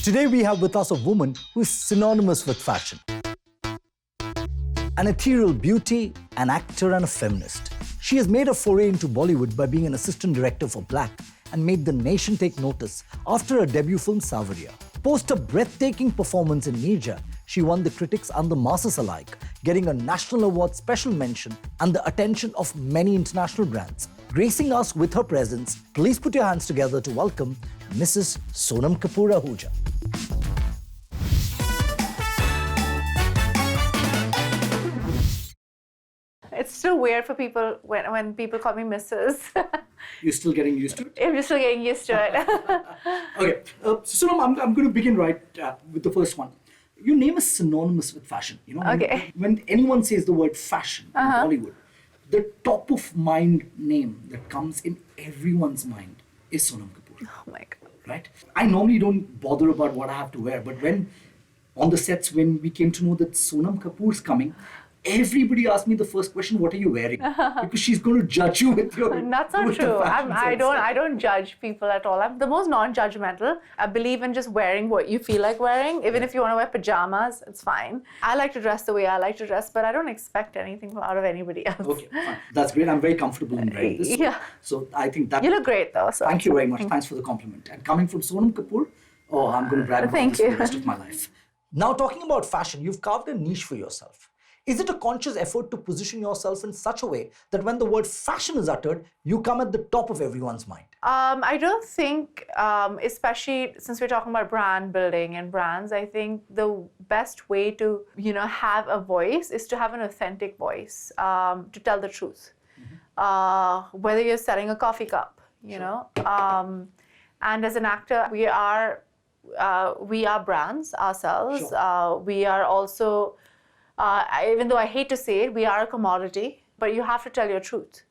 Today we have with us a woman who is synonymous with fashion. An ethereal beauty, an actor and a feminist. She has made a foray into Bollywood by being an assistant director for Black and made the nation take notice after her debut film Savaria. Post a breathtaking performance in Nirja, she won the critics and the masses alike, getting a National Award special mention and the attention of many international brands. Gracing us with her presence, please put your hands together to welcome Mrs. Sonam Kapoor Ahuja. It's still weird for people when people call me Mrs. You're still getting used to it? I'm just still getting used to it. Okay, so Sonam, I'm going to begin right with the first one. Your name is synonymous with fashion. You know, Okay. when anyone says the word fashion in Bollywood, the top of mind name that comes in everyone's mind is Sonam Kapoor. Oh my God. Right? I normally don't bother about what I have to wear, but when on the sets, when we came to know that Sonam Kapoor's coming, everybody asked me the first question, what are you wearing? Because she's going to judge you with your That's not with the true. fashion sense. I don't judge people at all. I'm the most non-judgmental. I believe in just wearing what you feel like wearing. Even if you want to wear pajamas, it's fine. I like to dress the way I like to dress, but I don't expect anything out of anybody else. Okay, fine. That's great. I'm very comfortable in wearing this. Yeah. So I think that... You look great though. So Thank you very much. Thanks for the compliment. And coming from Sonam Kapoor, I'm going to brag about Thank this for you. the rest of my life. Now, talking about fashion, you've carved a niche for yourself. Is it a conscious effort to position yourself in such a way that when the word fashion is uttered, you come at the top of everyone's mind? I don't think, especially since we're talking about brand building and brands, I think the best way to, have a voice is to have an authentic voice, to tell the truth. Whether you're selling a coffee cup, you know. And as an actor, we are brands ourselves. Sure. We are also, even though I hate to say it, we are a commodity, but you have to tell your truth,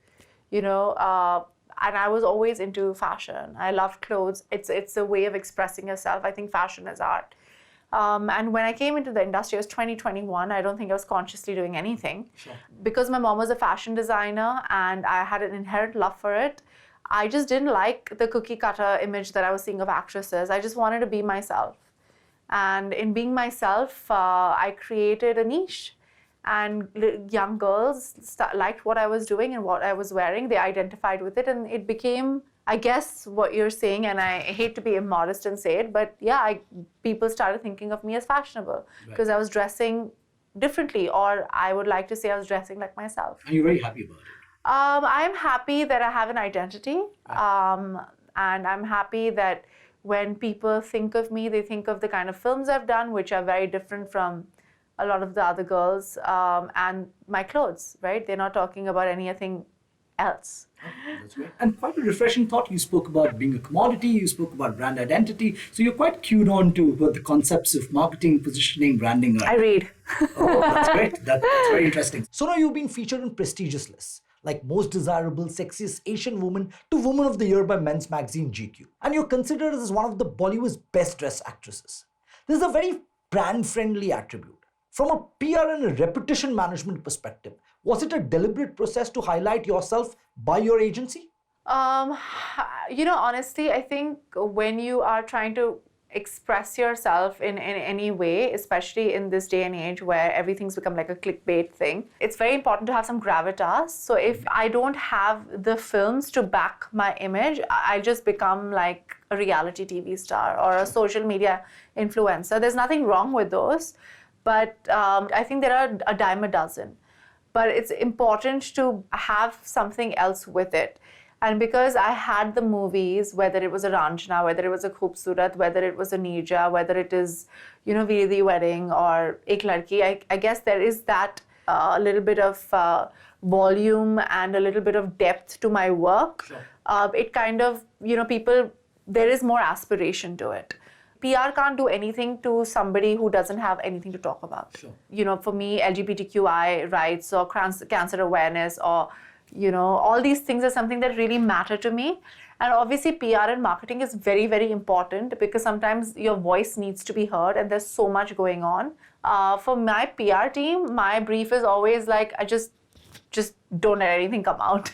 and I was always into fashion. I loved clothes. It's a way of expressing yourself. I think fashion is art. And when I came into the industry, it was 2021. I don't think I was consciously doing anything. Sure. Because my mom was a fashion designer and I had an inherent love for it, I just didn't like the cookie cutter image that I was seeing of actresses. I just wanted to be myself. And in being myself, I created a niche. And young girls liked what I was doing and what I was wearing. They identified with it, and it became, I guess, what you're saying. And I hate to be immodest and say it, but yeah, people started thinking of me as fashionable because I was dressing differently, or I would like to say I was dressing like myself. And you're very happy about it? I'm happy that I have an identity, and I'm happy that when people think of me, they think of the kind of films I've done, which are very different from a lot of the other girls, and my clothes, right? They're not talking about anything else. Oh, that's great. And quite a refreshing thought. You spoke about being a commodity, you spoke about brand identity. So you're quite cued on to what the concepts of marketing, positioning, branding are. I read. Oh, that's great. That's very interesting. So now you've been featured in prestigious lists, like Most Desirable, Sexiest Asian Woman to Woman of the Year by men's magazine GQ. And you're considered as one of the Bollywood's best dressed actresses. This is a very brand-friendly attribute. From a PR and a reputation management perspective, was it a deliberate process to highlight yourself by your agency? Honestly, I think when you are trying to express yourself in any way, especially in this day and age where everything's become like a clickbait thing, it's very important to have some gravitas. So if I don't have the films to back my image, I just become like a reality TV star or a social media influencer. There's nothing wrong with those, but I think there are a dime a dozen. But it's important to have something else with it. And because I had the movies, whether it was a Ranjana, whether it was a Khoobsurat, whether it was a Nirja, whether it is, Veer Wedding or Ek Ladki, I guess there is that little bit of volume and a little bit of depth to my work. Sure. It kind of, there is more aspiration to it. PR can't do anything to somebody who doesn't have anything to talk about. Sure. For me, LGBTQI rights or cancer awareness or, all these things are something that really matter to me. And obviously PR and marketing is very, very important because sometimes your voice needs to be heard and there's so much going on. For my PR team, my brief is always like, I just don't let anything come out.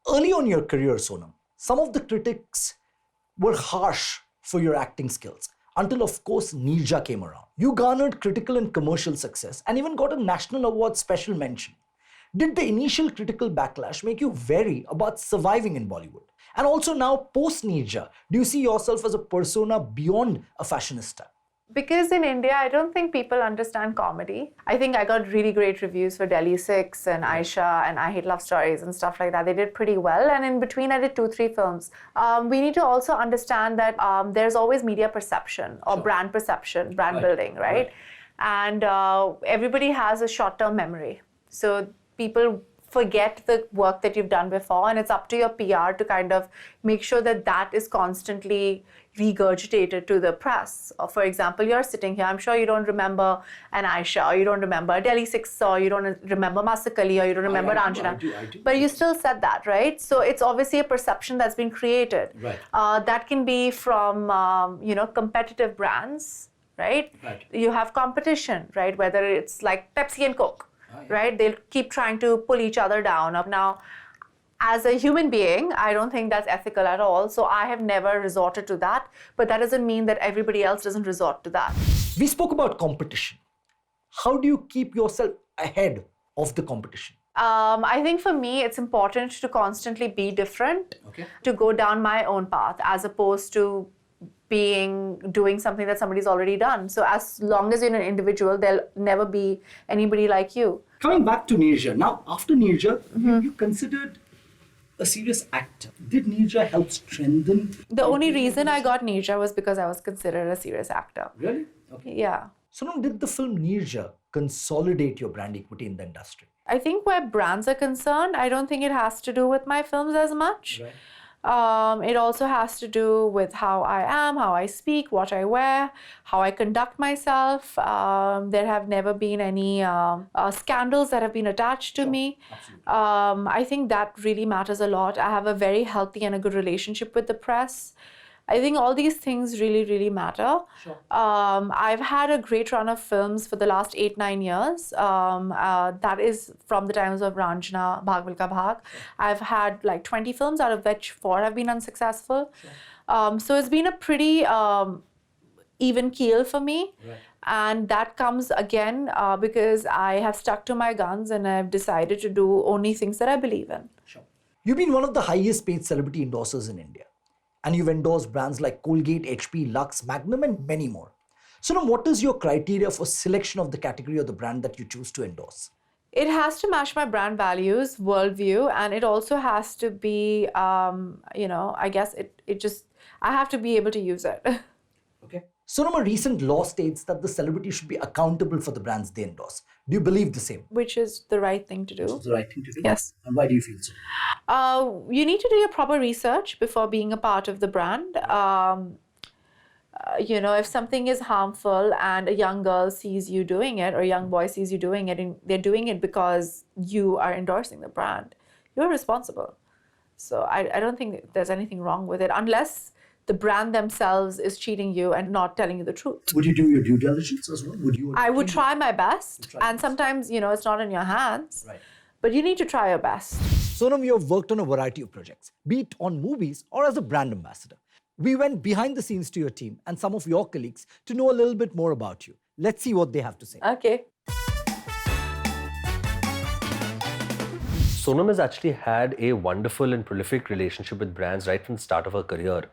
Early on your career, Sonam, some of the critics were harsh for your acting skills. Until, of course, Neerja came around. You garnered critical and commercial success and even got a National Award special mention. Did the initial critical backlash make you wary about surviving in Bollywood? And also now, post Neerja, do you see yourself as a persona beyond a fashionista? Because in India, I don't think people understand comedy. I think I got really great reviews for Delhi 6 and Aisha and I Hate Love Stories and stuff like that. They did pretty well. And in between, I did 2-3 films. We need to also understand that there's always media perception or brand perception, brand building, right? And everybody has a short-term memory. So people forget the work that you've done before, and it's up to your PR to kind of make sure that that is constantly regurgitated to the press. Or for example, you're sitting here, I'm sure you don't remember an Aisha, or you don't remember Delhi 6, or you don't remember Masakali, or you don't remember Anjana. I do. But you still said that, right? So it's obviously a perception that's been created. Right. That can be from, competitive brands, right? You have competition, right? Whether it's like Pepsi and Coke. Right? They'll keep trying to pull each other down. Now, as a human being, I don't think that's ethical at all. So I have never resorted to that. But that doesn't mean that everybody else doesn't resort to that. We spoke about competition. How do you keep yourself ahead of the competition? I think for me, it's important to constantly be different, to go down my own path, as opposed to doing something that somebody's already done. So as long as you're an individual, there'll never be anybody like you. Coming back to Neerja, now after Neerja, you considered a serious actor. Did Neerja help strengthen? The only reason I got Neerja was because I was considered a serious actor. Really? Okay. Yeah. Sonam, did the film Neerja consolidate your brand equity in the industry? I think where brands are concerned, I don't think it has to do with my films as much. Right. It also has to do with how I am, how I speak, what I wear, how I conduct myself. There have never been any scandals that have been attached to me. I think that really matters a lot. I have a very healthy and a good relationship with the press. I think all these things really, really matter. I've had a great run of films for the last 8-9 years. That is from the times of Ranjana, Bhag Milka Bhag. I've had like 20 films, out of which 4 have been unsuccessful. So it's been a pretty even keel for me. And that comes again because I have stuck to my guns and I've decided to do only things that I believe in. You've been one of the highest paid celebrity endorsers in India. And you've endorsed brands like Colgate, HP, Lux, Magnum, and many more. So now, what is your criteria for selection of the category or the brand that you choose to endorse? It has to match my brand values, worldview, and it also has to be, I guess I have to be able to use it. Okay. Sonam, a recent law states that the celebrity should be accountable for the brands they endorse. Do you believe the same? Which is the right thing to do. Which is the right thing to do? Yes. And why do you feel so? You need to do your proper research before being a part of the brand. If something is harmful and a young girl sees you doing it or a young boy sees you doing it and they're doing it because you are endorsing the brand, you're responsible. So I don't think there's anything wrong with it unless the brand themselves is cheating you and not telling you the truth. Would you do your due diligence as well? I would try my best. And sometimes, it's not in your hands. Right. But you need to try your best. Sonam, you have worked on a variety of projects, be it on movies or as a brand ambassador. We went behind the scenes to your team and some of your colleagues to know a little bit more about you. Let's see what they have to say. Okay. Sonam has actually had a wonderful and prolific relationship with brands right from the start of her career.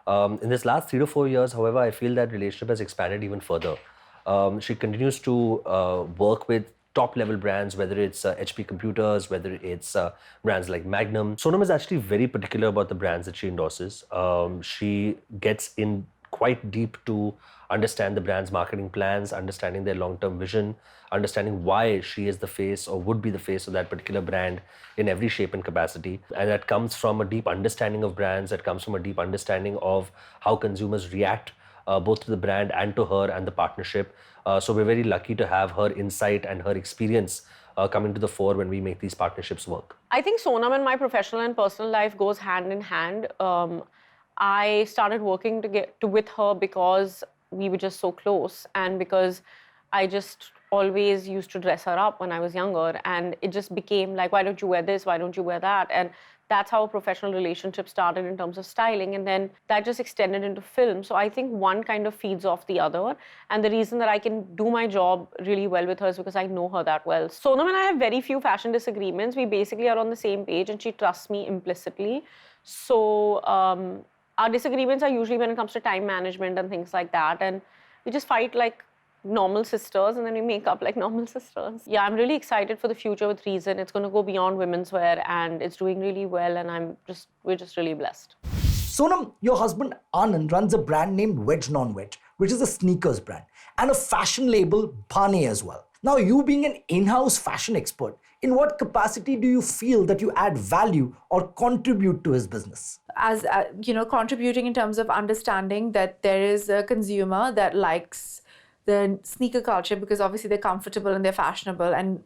In this last 3 to 4 years, however, I feel that relationship has expanded even further. She continues to work with top-level brands, whether it's HP computers, whether it's brands like Magnum. Sonam is actually very particular about the brands that she endorses. She gets in quite deep to understand the brand's marketing plans, understanding their long-term vision, understanding why she is the face or would be the face of that particular brand in every shape and capacity. And that comes from a deep understanding of brands, that comes from a deep understanding of how consumers react both to the brand and to her and the partnership. So we're very lucky to have her insight and her experience coming to the fore when we make these partnerships work. I think Sonam and my professional and personal life goes hand in hand. I started working with her because we were just so close and because I just always used to dress her up when I was younger, and it just became like, why don't you wear this? Why don't you wear that? And that's how a professional relationship started in terms of styling, and then that just extended into film. So I think one kind of feeds off the other, and the reason that I can do my job really well with her is because I know her that well. Sonam and I have very few fashion disagreements. We basically are on the same page, and she trusts me implicitly. So our disagreements are usually when it comes to time management and things like that, and we just fight like normal sisters, and then we make up like normal sisters. Yeah, I'm really excited for the future with Reason. It's going to go beyond women's wear, and it's doing really well, and we're just really blessed. Sonam, your husband Anand runs a brand named Wedge Non-Wedge, which is a sneakers brand, and a fashion label, Bhane, as well. Now, you being an in-house fashion expert, in what capacity do you feel that you add value or contribute to his business? As contributing in terms of understanding that there is a consumer that likes the sneaker culture, because obviously they're comfortable and they're fashionable, and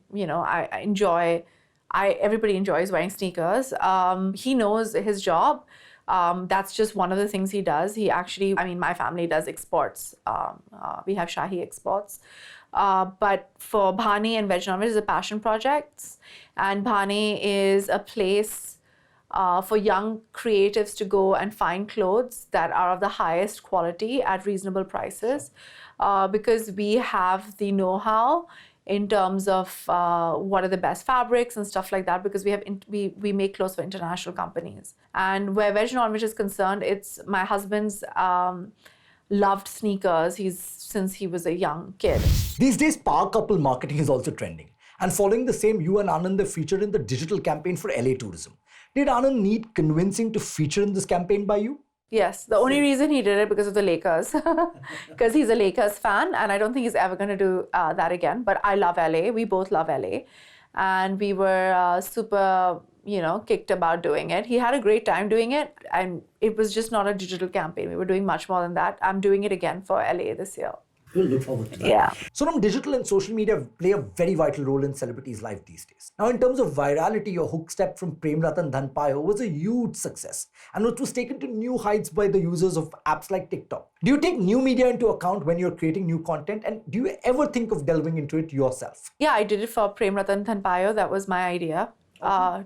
everybody enjoys wearing sneakers. He knows his job. That's just one of the things he does. He actually, my family does exports. We have Shahi exports. But for Bhane and Wedge Non-Wedge is a passion project, and Bhane is a place for young creatives to go and find clothes that are of the highest quality at reasonable prices, because we have the know-how in terms of what are the best fabrics and stuff like that, because we make clothes for international companies. And where Wedge Non-Wedge is concerned, it's my husband's loved sneakers since he was a young kid. These days, power couple marketing is also trending. And following the same, you and Anand are featured in the digital campaign for LA tourism. Did Anand need convincing to feature in this campaign by you? Yes, the only reason he did it because of the Lakers, because he's a Lakers fan, and I don't think he's ever going to do that again. But I love LA. We both love LA, and we were super, kicked about doing it. He had a great time doing it, and it was just not a digital campaign. We were doing much more than that. I'm doing it again for LA this year. We'll look forward to that. Yeah. Sonam, digital and social media play a very vital role in celebrities' life these days. Now, in terms of virality, your hook step from Prem Ratan Dhan Payo was a huge success, and it was taken to new heights by the users of apps like TikTok. Do you take new media into account when you're creating new content, and do you ever think of delving into it yourself? Yeah, I did it for Prem Ratan Dhan Payo. That was my idea.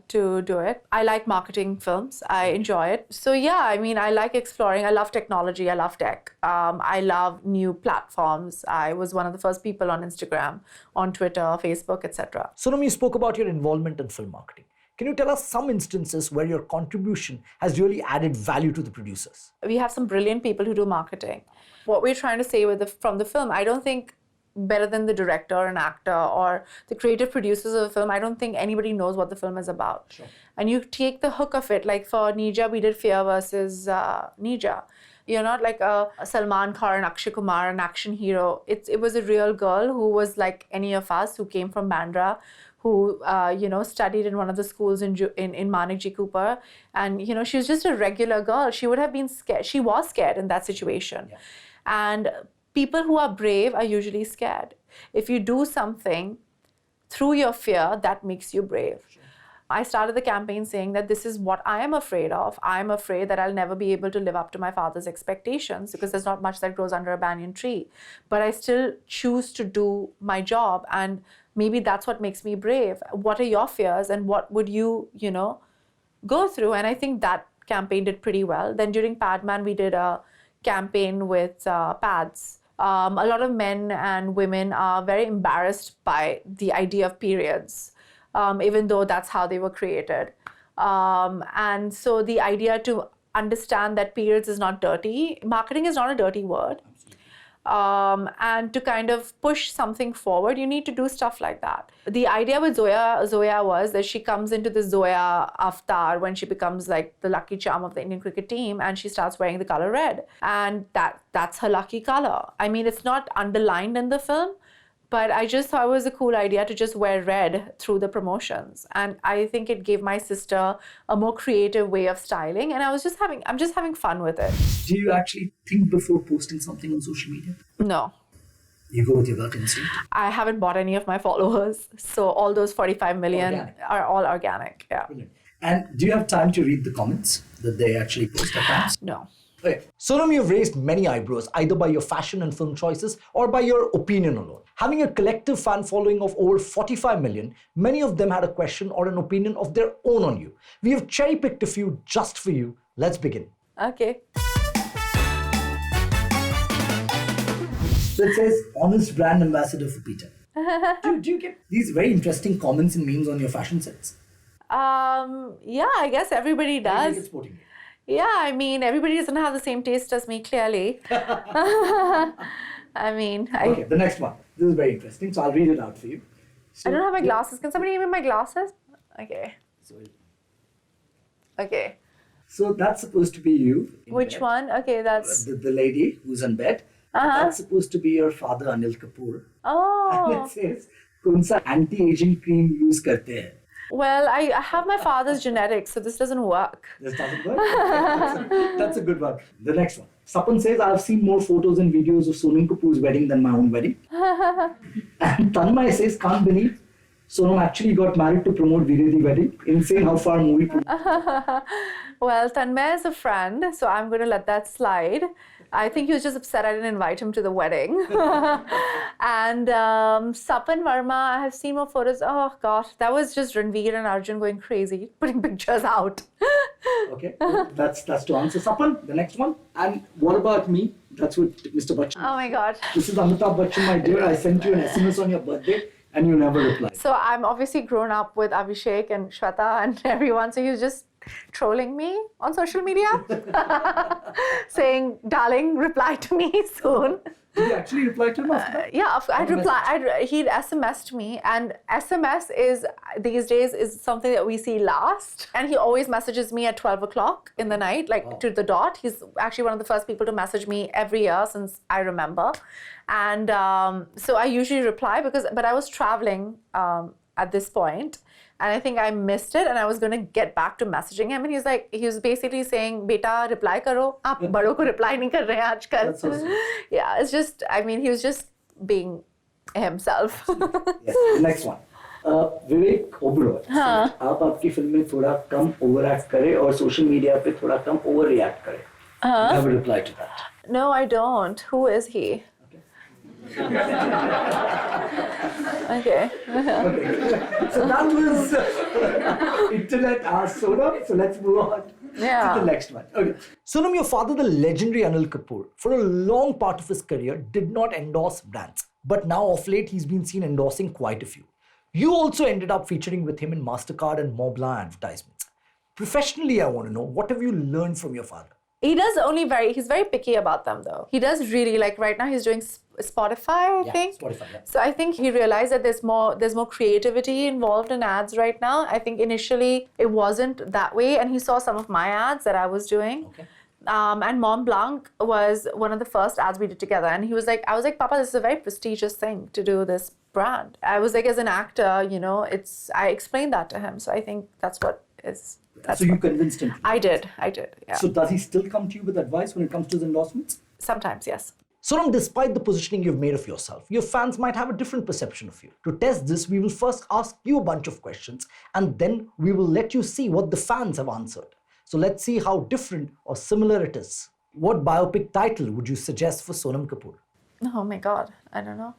To do it. I like marketing films. I enjoy it. So yeah, I like exploring. I love technology. I love tech. I love new platforms. I was one of the first people on Instagram, on Twitter, Facebook, etc. Sonam, you spoke about your involvement in film marketing. Can you tell us some instances where your contribution has really added value to the producers? We have some brilliant people who do marketing. What we're trying to say from the film, I don't think better than the director and actor or the creative producers of the film, I don't think anybody knows what the film is about. Sure. And you take the hook of it, like for Nija, we did Fear versus Nija. You're not like a Salman Khan and Akshay Kumar, an action hero. It was a real girl who was like any of us, who came from Bandra, who studied in one of the schools in Manik G. Cooper. And, she was just a regular girl. She would have been scared. She was scared in that situation. Yeah. And people who are brave are usually scared. If you do something through your fear, that makes you brave. Sure. I started the campaign saying that this is what I am afraid of. I'm afraid that I'll never be able to live up to my father's expectations because there's not much that grows under a banyan tree. But I still choose to do my job, and maybe that's what makes me brave. What are your fears, and what would you, go through? And I think that campaign did pretty well. Then during Padman, we did a campaign with pads. A lot of men and women are very embarrassed by the idea of periods, even though that's how they were created. And so the idea to understand that periods is not dirty, marketing is not a dirty word. And to kind of push something forward, you need to do stuff like that. The idea with Zoya was that she comes into the Zoya avatar when she becomes like the lucky charm of the Indian cricket team, and she starts wearing the color red. And that's her lucky color. It's not underlined in the film, but I just thought it was a cool idea to just wear red through the promotions. And I think it gave my sister a more creative way of styling. And I'm just having fun with it. Do you actually think before posting something on social media? No. You go with your gut instinct? I haven't bought any of my followers. So all those 45 million are all organic. Yeah. Brilliant. And do you have time to read the comments that they actually post at times? No. Okay. Sonam, you've raised many eyebrows, either by your fashion and film choices or by your opinion alone. Having a collective fan following of over 45 million, many of them had a question or an opinion of their own on you. We have cherry-picked a few just for you. Let's begin. Okay. So it says, honest brand ambassador for Peter. do you get these very interesting comments and memes on your fashion sets? Yeah, I guess everybody does. Everybody gets sporting it. Yeah, I mean, everybody doesn't have the same taste as me, clearly. I mean, Okay, the next one. This is very interesting, so I'll read it out for you. So, I don't have my glasses. Can somebody give me my glasses? Okay. Okay. So that's supposed to be you. in Which bed. one? Okay, that's... The lady who's in bed. That's supposed to be your father, Anil Kapoor. And Oh. it says, कौन सा anti-aging cream use करते हैं? Well, I have my father's genetics, so this doesn't work. This doesn't work? That's a good one. The next one. Sapan says, I've seen more photos and videos of Sonam Kapoor's wedding than my own wedding. And Tanmay says, can't believe Sonam actually got married to promote Viredi wedding. Insane how far movie promotion. Well, Tanmay is a friend, so I'm going to let that slide. I think he was just upset I didn't invite him to the wedding. And Sapan Verma, I have seen more photos. Oh, gosh, that was just Ranveer and Arjun going crazy, putting pictures out. Okay, that's to answer Sapan. The next one. And what about me? That's what Mr. Bachchan. Oh, my God. This is Amitabh Bachchan, my dear. I sent you an SMS on your birthday and you never replied. So I'm obviously grown up with Abhishek and Shweta and everyone, so he was just trolling me on social media, saying, darling, reply to me soon. Did you actually reply to him after that? Yeah, he'd SMS'd me, and SMS is, these days, is something that we see last. And he always messages me at 12 o'clock in the night, like to the dot. He's actually one of the first people to message me every year since I remember. And so I usually reply but I was traveling at this point. And I think I missed it, and I was going to get back to messaging him, and he was basically saying, "Beta, reply karo. Aap bado ko reply nahi kar rahe hain aajkal." That's so sweet. Yeah, it's just, I mean, he was just being himself. Yes. Next one. Vivek Oberoi आप आपकी film में थोड़ा come over act करें और social media पे थोड़ा come over react करें. You have a reply to that. No, I don't. Who is he? Okay. So that was internet asked Sonam. So let's move on to the next one. Okay. Sonam, your father, the legendary Anil Kapoor, for a long part of his career did not endorse brands. But now of late, he's been seen endorsing quite a few. You also ended up featuring with him in MasterCard and Montblanc advertisements. Professionally, I want to know, what have you learned from your father? He does he's very picky about them though. He does really, like right now he's doing Spotify, I think. Spotify, yeah. So I think he realized that there's more creativity involved in ads right now. I think initially it wasn't that way, and he saw some of my ads that I was doing. Okay. And Mont Blanc was one of the first ads we did together, and I was like, Papa, this is a very prestigious thing to do this brand. I was like, as an actor, I explained that to him. So I think that's what is. So you convinced him? I did, yeah. So does he still come to you with advice when it comes to his endorsements? Sometimes, yes. Sonam, despite the positioning you've made of yourself, your fans might have a different perception of you. To test this, we will first ask you a bunch of questions, and then we will let you see what the fans have answered. So let's see how different or similar it is. What biopic title would you suggest for Sonam Kapoor? Oh my God, I don't know.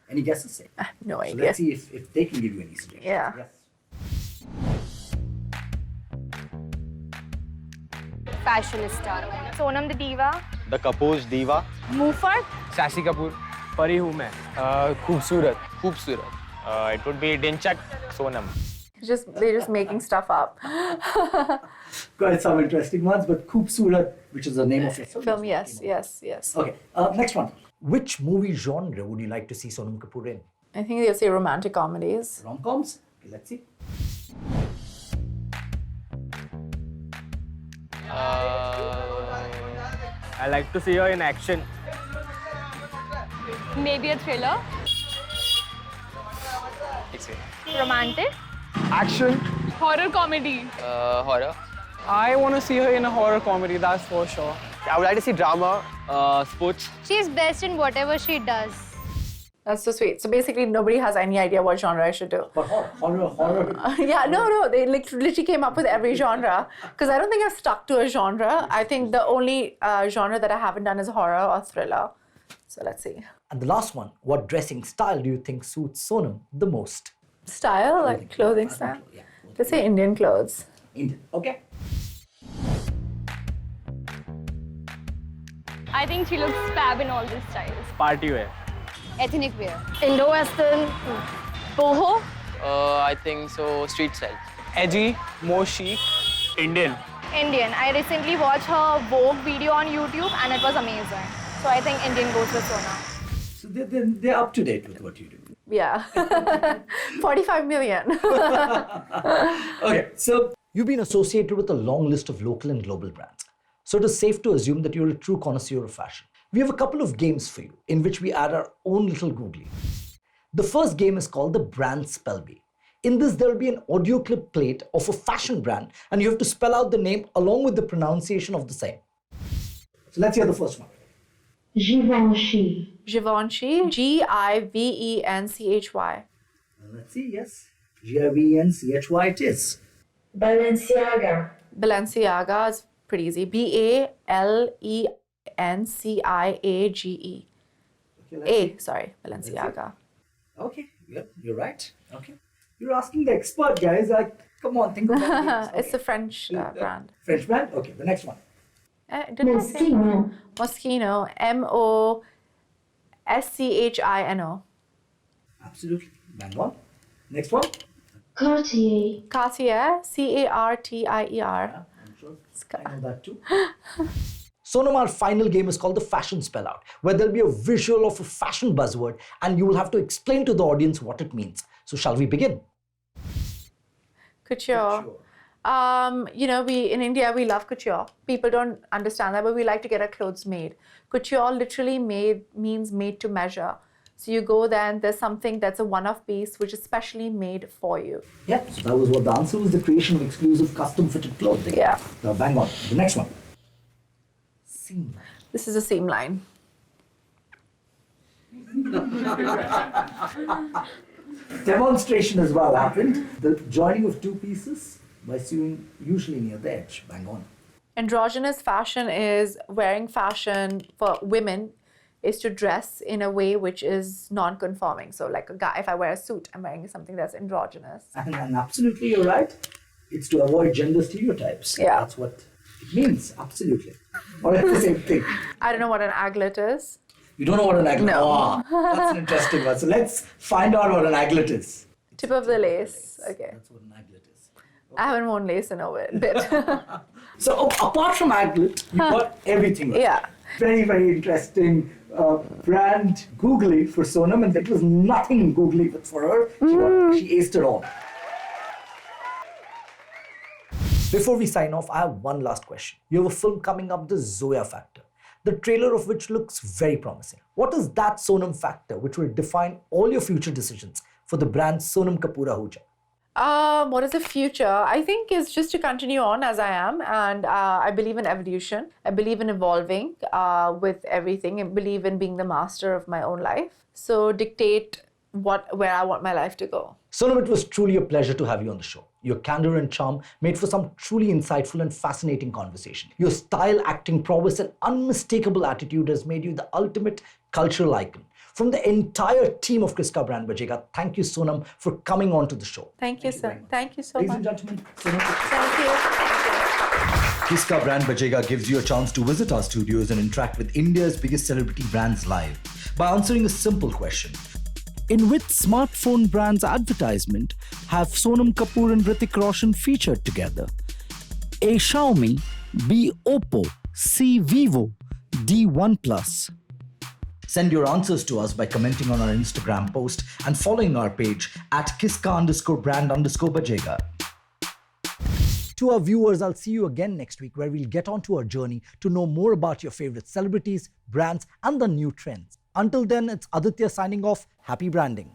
Any guesses? I have no So idea. let's see if they can give you any suggestions. Yeah. Yes. Fashionista. Sonam the Diva. The Kapoor's Diva. Mufat. Sassy Kapoor. परी हूँ मैं खूबसूरत It would be Dinchak Sonam. They're just making stuff up. Quite some interesting ones, but Khoobsurat, which is the name of your Film, yes. Okay, next one. Which movie genre would you like to see Sonam Kapoor in? I think they'll say romantic comedies. Rom-coms? Okay, let's see. I like to see her in action. Maybe a thriller. Romantic. Action? Horror comedy. Horror. I want to see her in a horror comedy, that's for sure. I would like to see drama, sports. She's best in whatever she does. That's so sweet. So basically, nobody has any idea what genre I should do. But horror. Yeah, no. They literally came up with every genre. Because I don't think I've stuck to a genre. I think the only genre that I haven't done is horror or thriller. So let's see. And the last one, what dressing style do you think suits Sonam the most? Style, like clothing style. Yeah. Let's say Indian clothes. Indian. Okay. I think she looks fab in all these styles. Party wear. Ethnic wear. Indo-Western. Boho. I think so. Street style. Edgy, more chic. Indian. Indian. I recently watched her Vogue video on YouTube and it was amazing. So I think Indian goes with Sonam. So they're up to date with what you do. Yeah. 45 million. Okay, so You've been associated with a long list of local and global brands, so it is safe to assume that you're a true connoisseur of fashion. We have a couple of games for you in which we add our own little googly. The first game is called the Brand Spell Bee. In this, there will be an audio clip played of a fashion brand, and you have to spell out the name along with the pronunciation of the same. So let's hear the first one. Givenchy. Givenchy. Givenchy. Let's see, yes. Givenchy it is. Balenciaga. Balenciaga is pretty easy. Balenciage. Balenciaga. Okay, yep, you're right. Okay. You're asking the expert, guys. Like, come on, think about it. It's a French brand. French brand? Okay, the next one. Didn't I say Moschino. Moschino. Moschino. Absolutely. Bang on. Next one. Cartier. Cartier. Cartier. I'm sure I know that too. Sonam, our final game is called the Fashion Spell Out, where there'll be a visual of a fashion buzzword and you will have to explain to the audience what it means. So shall we begin? Couture. We in India we love couture. People don't understand that, but we like to get our clothes made. Couture literally means made to measure. So you go there and there's something that's a one-off piece which is specially made for you. Yeah, so that was what the answer was, the creation of exclusive custom fitted clothing. Yeah. Now bang on. The next one. Seam. This is a seam line. Demonstration as well happened. The joining of two pieces by sewing usually near the edge. Bang on. Androgynous fashion is wearing fashion for women is to dress in a way which is non-conforming. So like a guy, if I wear a suit, I'm wearing something that's androgynous. And absolutely you're right. It's to avoid gender stereotypes. Yeah. That's what it means. Absolutely. Or it's the same thing. I don't know what an aglet is. You don't know what an aglet is? No. Oh, that's an interesting one. So let's find out what an aglet is. Tip of the lace. Okay. That's what an aglet is. I haven't worn lace in a bit. So apart from aglet, you got everything right. Yeah. Very, very interesting brand googly for Sonam, and it was nothing googly for her. She aced it all. Before we sign off, I have one last question. You have a film coming up, The Zoya Factor, the trailer of which looks very promising. What is that Sonam factor which will define all your future decisions for the brand Sonam Kapoor Ahuja? What is the future? I think is just to continue on as I am, and I believe in evolution. I believe in evolving with everything. I believe in being the master of my own life. So dictate where I want my life to go. Sonam, it was truly a pleasure to have you on the show. Your candor and charm made for some truly insightful and fascinating conversation. Your style, acting prowess, and unmistakable attitude has made you the ultimate cultural icon. From the entire team of Kiska brand Bajega, thank you, Sonam, for coming on to the show. Thank you, sir. Thank you so Ladies much. and gentlemen, Sonam. Thank you. Kiska brand Bajega gives you a chance to visit our studios and interact with India's biggest celebrity brands live by answering a simple question. In which smartphone brand's advertisement have Sonam Kapoor and Hrithik Roshan featured together? A. Xiaomi, B. Oppo, C. Vivo, D. OnePlus. Send your answers to us by commenting on our Instagram post and following our page at Kiska_brand_Bajega. To our viewers, I'll see you again next week where we'll get on to our journey to know more about your favorite celebrities, brands, and the new trends. Until then, it's Aditya signing off. Happy branding.